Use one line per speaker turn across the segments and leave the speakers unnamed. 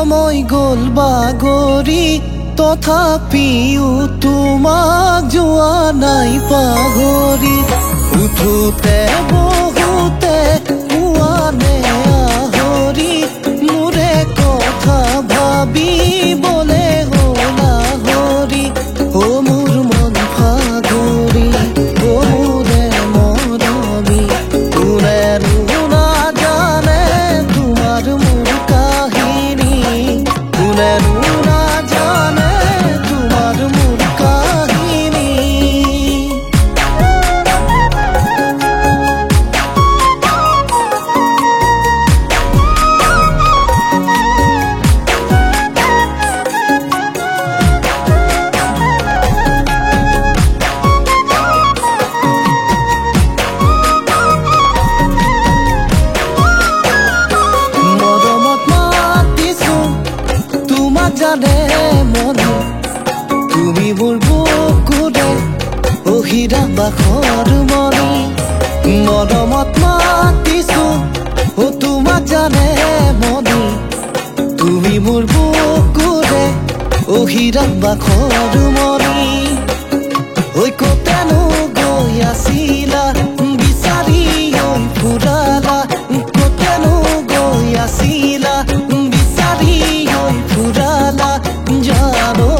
সময় গ'ল বাগৰি তথাপিও তোমাক যোৱা নাই পাহৰি উঠোতে বহুতে কোৱানে আহৰি মোৰে কথা ভাবিবলে হ'ল আহৰি ও মোৰ মন ফাগুৰি ও মোৰে মৰমী কোনেনো নাজানে তোমাৰ মোৰ কাহিনী কোনেনো নাজানে তোমাৰ মোৰ কাহিনী জানে মনে তুমি মোৰ বুকুৰে অহিৰা বাখৰ মনি মৰমত মাতিছো ও তোমাক জানে মনি তুমি মোৰ বুকুৰে অহিৰা বাখৰ মনি ঐ কতেনো গৈ আছিলা বিচাৰি ঐ ফুৰালা কতেনো গৈ আছিলা বিচাৰি ঐ ফুৰালা জানো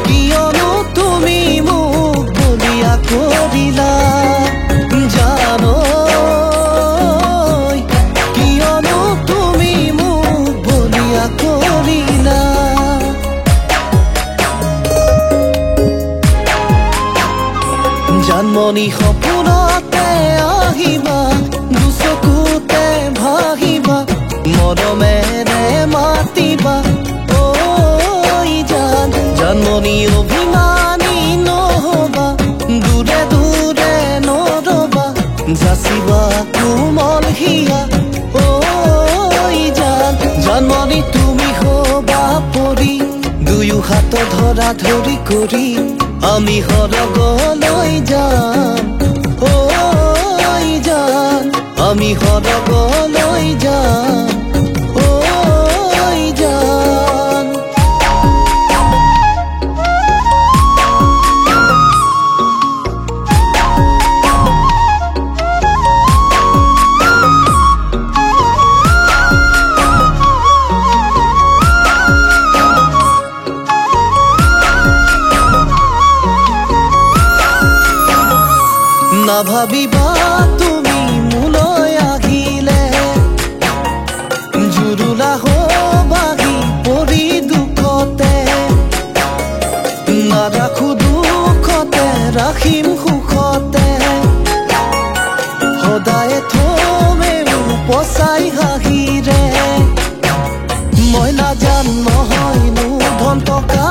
কিয়নো তুমি মোক বলিয়া কৰিলা জানো কিয়নো তুমি মোক বলিয়া কৰিলা জানমণি সপোনতে আহিবা দুচকুতে ভাহিবা মৰমেৰে মাতিবা ঐ জান জানমণি অভিমানী নহবা দূৰে দূৰে নৰবা যাচিবা কোমল হিয়া ঐ জান জানমণি তুমি হবা পৰি দুয়ো হাত ধৰা ধৰি কৰি আমি সৰগলৈ যাম ঐ জান আমি সৰগলৈ যাম ঐ জান নাভাবিবা তুমি মোলৈ আহিলে জুৰুলা হবাহি পৰি দুখতে নাৰাখো দুখতে ৰাখিম সুখতে সদায় থমে পচাই হাঁহিৰে মই নাজান নহয়নো ধন টকা